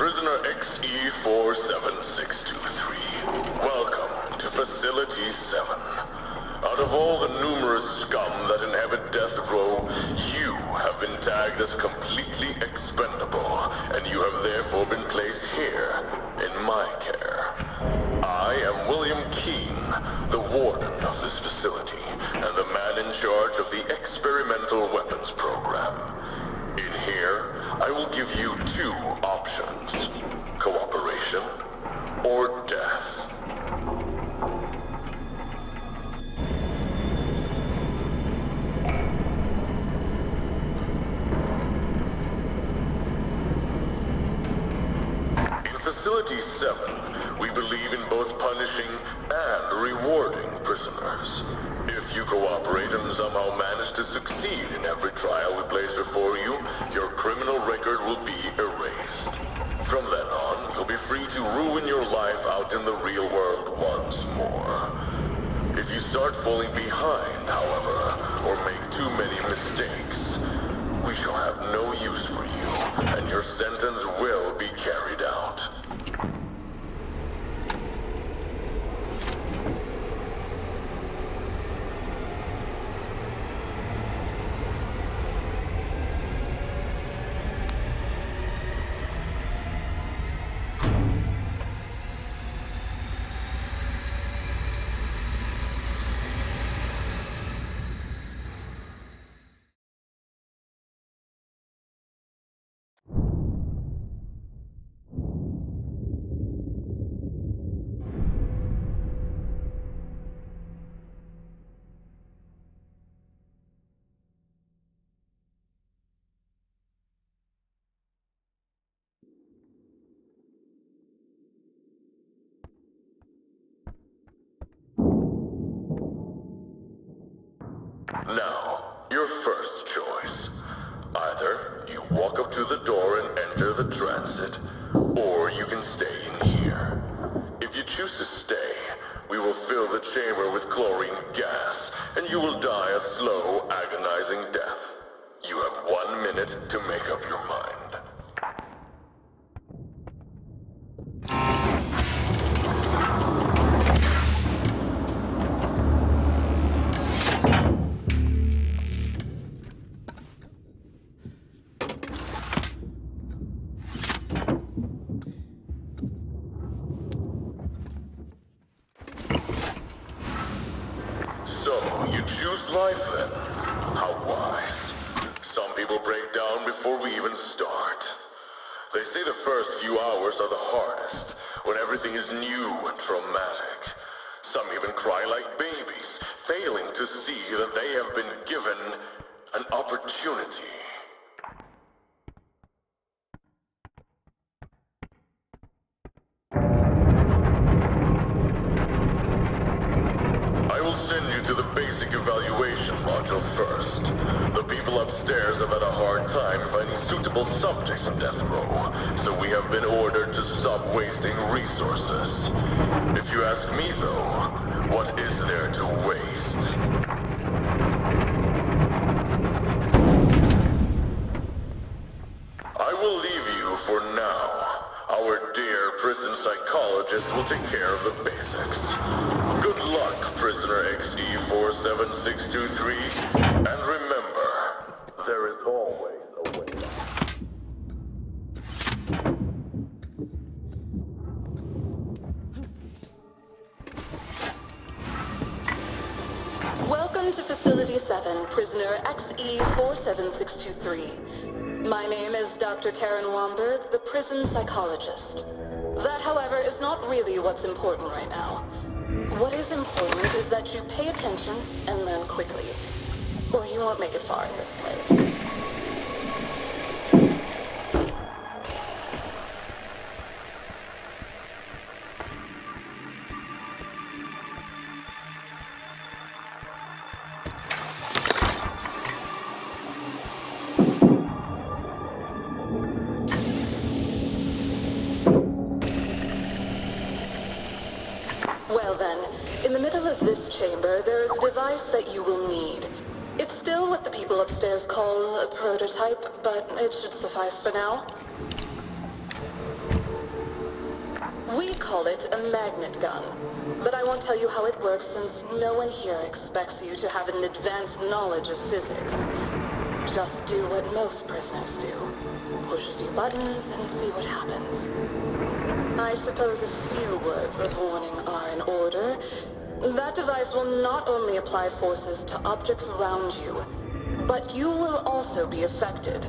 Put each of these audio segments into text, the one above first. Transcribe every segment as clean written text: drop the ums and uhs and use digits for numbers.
Prisoner XE-47623. Welcome to Facility 7. Out of all the numerous scum that inhabit Death Row, you have been tagged as completely expendable, and you have therefore been placed here, in my care. I am William Keene, the Warden of this facility, and the man in charge of the Experimental Weapons Program. In here, I will give you two options: cooperation or death. In Facility 7, we believe in both punishing and rewarding prisoners. If you cooperate and somehow manage to succeed in every trial we place before you, your criminal record will be erased. From then on, you'll be free to ruin your life out in the real world once more. If you start falling behind, however, or make too many mistakes, we shall have no use for you, and your sentence will be carried out. Now, your first choice. Either you walk up to the door and enter the transit, or you can stay in here. If you choose to stay, we will fill the chamber with chlorine gas, and you will die a slow, agonizing death. You have 1 minute to make up your mind. So, you choose life then? How wise. Some people break down before we even start. They say the first few hours are the hardest, when everything is new and traumatic. Some even cry like babies, failing to see that they have been given an opportunity. I will send you to the basic evaluation module first. The people upstairs have had a hard time finding suitable subjects in Death Row, so we have been ordered to stop wasting resources. If you ask me though, what is there to waste? I will leave you for now. Our dear prison psychologist will take care of the basics. Good luck, Prisoner XE-47623, and remember, there is always a way out. Welcome to Facility 7, Prisoner XE-47623. My name is Dr. Karen Womberg, the prison psychologist. That, however, is not really what's important right now. What is important is that you pay attention and learn quickly, or you won't make it far in this place. Well then, in the middle of this chamber, there is a device that you will need. It's still what the people upstairs call a prototype, but it should suffice for now. We call it a magnet gun, but I won't tell you how it works since no one here expects you to have an advanced knowledge of physics. Just do what most prisoners do. Push a few buttons and see what happens. I suppose a few words of warning are in order. That device will not only apply forces to objects around you, but you will also be affected.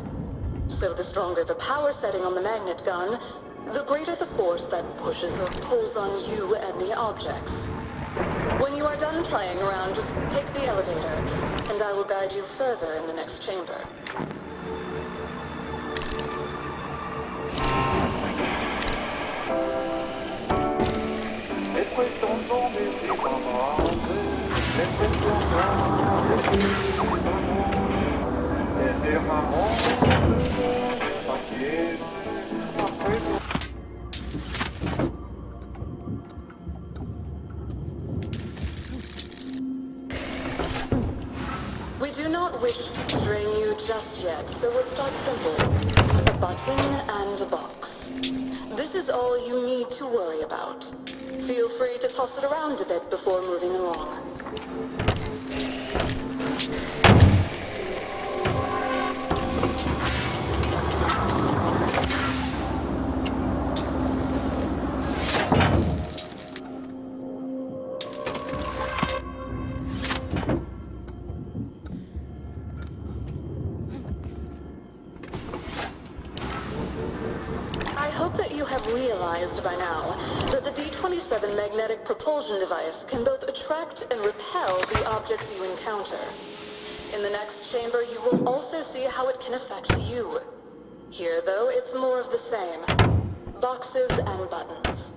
So the stronger the power setting on the magnet gun, the greater the force that pushes or pulls on you and the objects. When you are done playing around, just take the elevator, and I will guide you further in the next chamber. We do not wish to strain you just yet, so we'll start simple. A button and a box. This is all you need to worry about. Feel free to toss it around a bit before moving along. I hope that you have realized by now that the D-27 magnetic propulsion device can both attract and repel the objects you encounter. In the next chamber, you will also see how it can affect you. Here, though, it's more of the same. Boxes and buttons.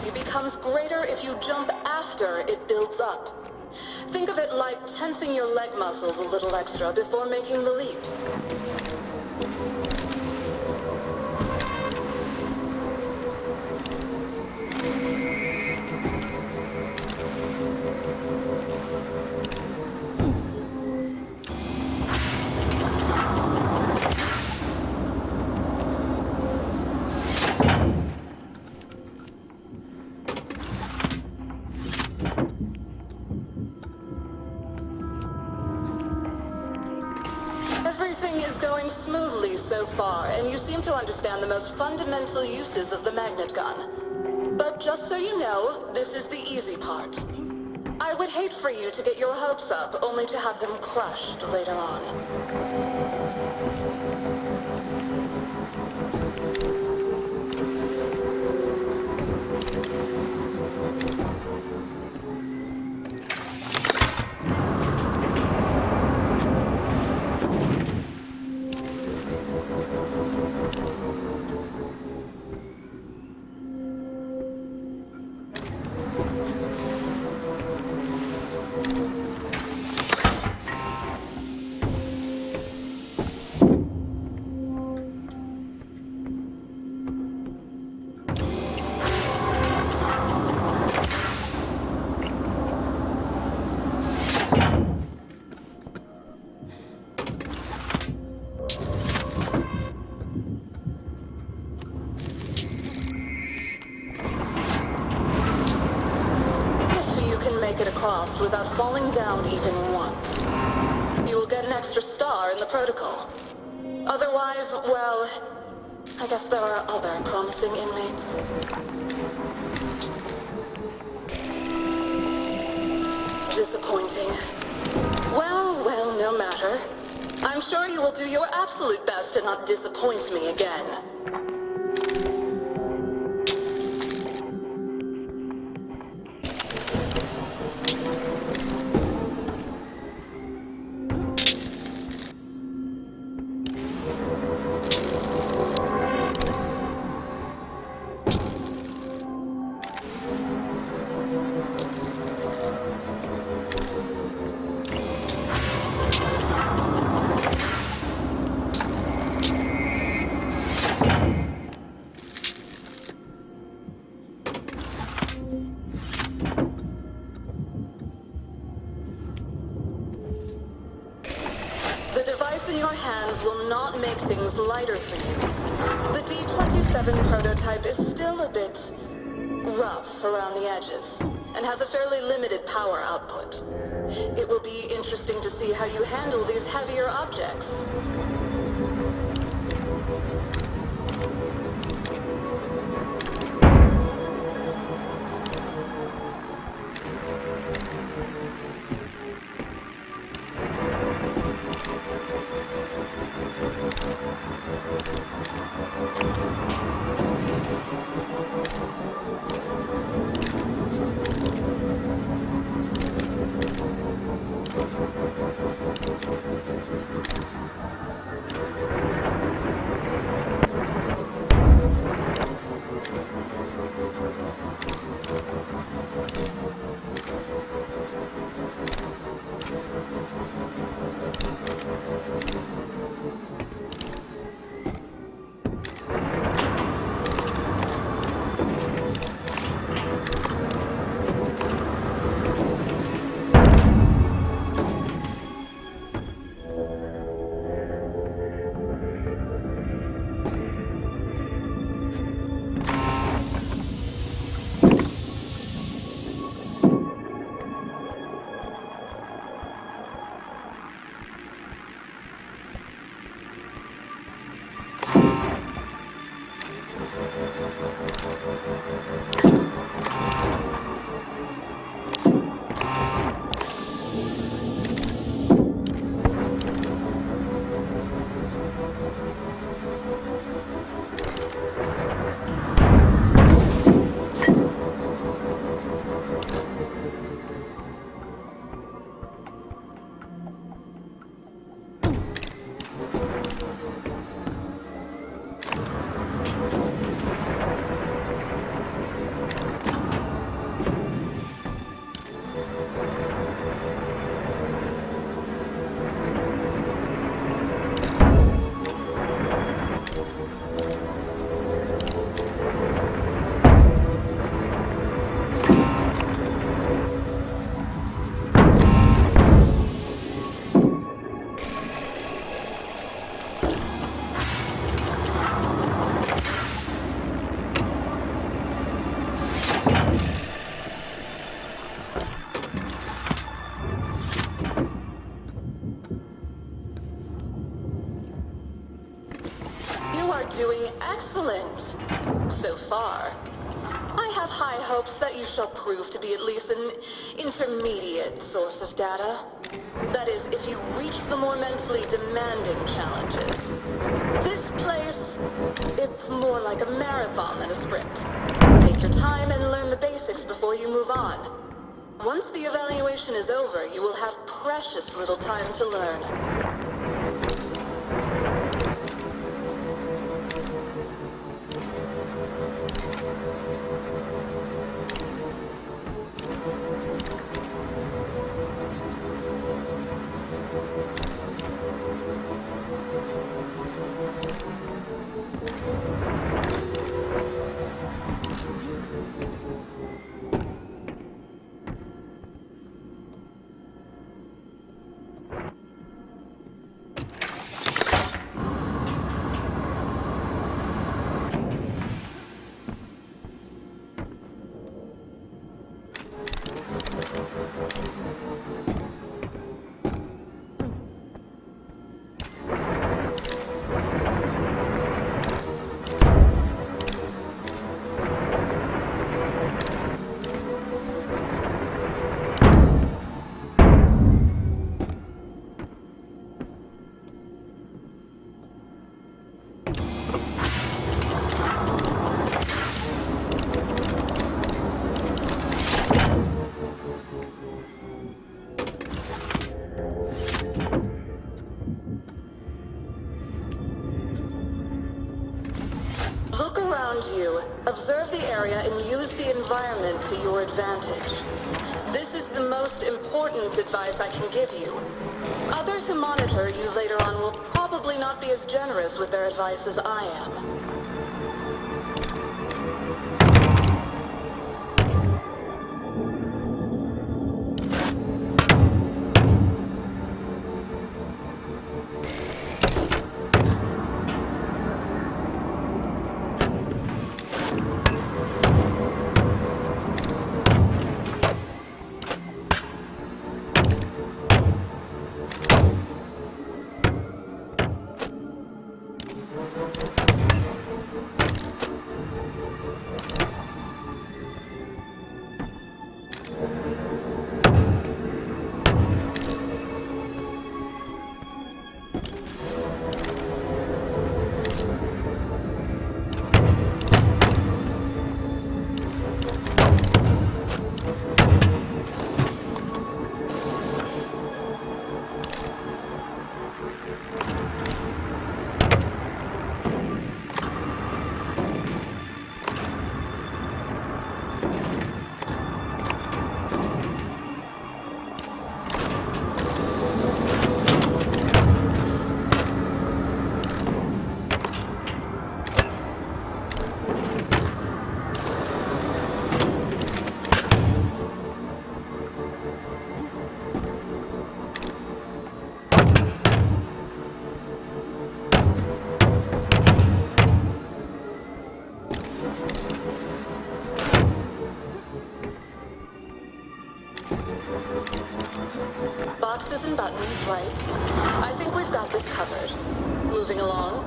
You becomes greater if you jump after it builds up. Think of it like tensing your leg muscles a little extra before making the leap. Everything is going smoothly so far, and you seem to understand the most fundamental uses of the magnet gun. But just so you know, this is the easy part. I would hate for you to get your hopes up, only to have them crushed later on. Make it across without falling down even once. You will get an extra star in the protocol. Otherwise, well, I guess there are other promising inmates. Disappointing. Well, no matter. I'm I'm sure you will do your absolute best to not disappoint me again. The device in your hands will not make things lighter for you. The D-27 prototype is still a bit rough around the edges, and has a fairly limited power output. It will be interesting to see how you handle these heavier objects. Doing excellent so far. I have high hopes that you shall prove to be at least an intermediate source of data. That is, if you reach the more mentally demanding challenges. This place, it's more like a marathon than a sprint. Take your time and learn the basics before you move on. Once the evaluation is over, you will have precious little time to learn. Observe the area and use the environment to your advantage. This is the most important advice I can give you. Others who monitor you later on will probably not be as generous with their advice as I am. Boxes and buttons, right? I think we've got this covered. Moving along.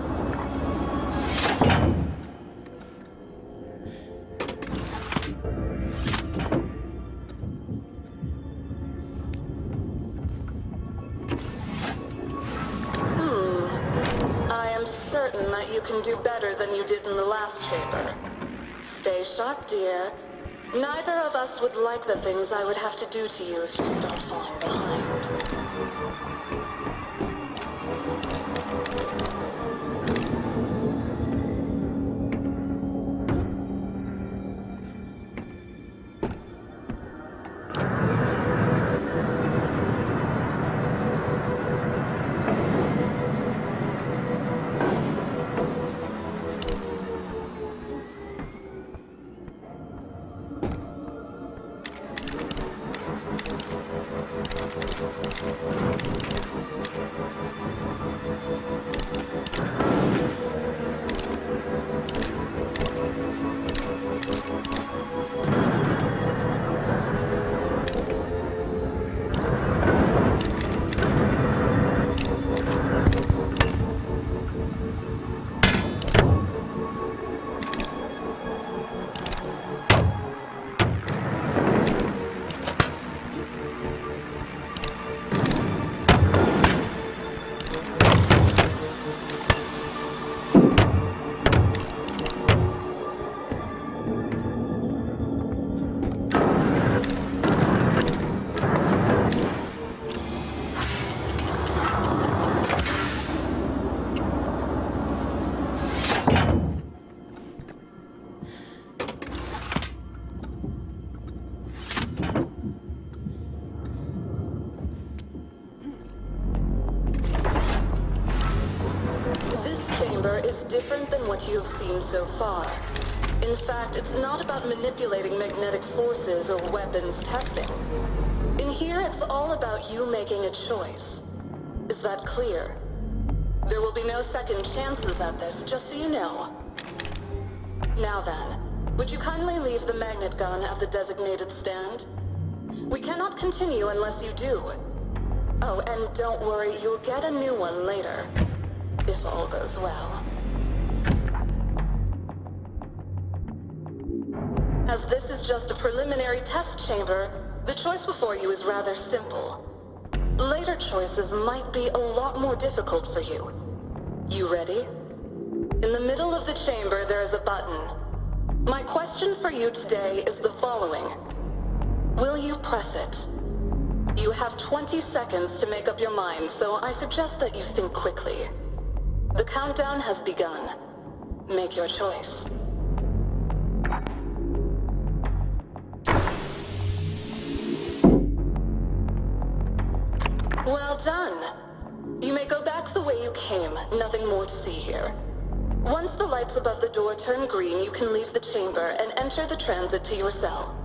I am certain that you can do better than you did in the last chamber. Stay sharp, dear. Neither of us would like the things I would have to do to you if you start falling behind. Is different than what you have seen so far. In fact, it's not about manipulating magnetic forces or weapons testing. In here, it's all about you making a choice. Is that clear? There will be no second chances at this, just so you know. Now then, would you kindly leave the magnet gun at the designated stand? We cannot continue unless you do. Oh, and don't worry, you'll get a new one later. If all goes well. As this is just a preliminary test chamber, the choice before you is rather simple. Later choices might be a lot more difficult for you. You ready? In the middle of the chamber, there is a button. My question for you today is the following. Will you press it? You have 20 seconds to make up your mind, so I suggest that you think quickly. The countdown has begun. Make your choice. Well done. You may go back the way you came. Nothing more to see here. Once the lights above the door turn green, you can leave the chamber and enter the transit to your cell.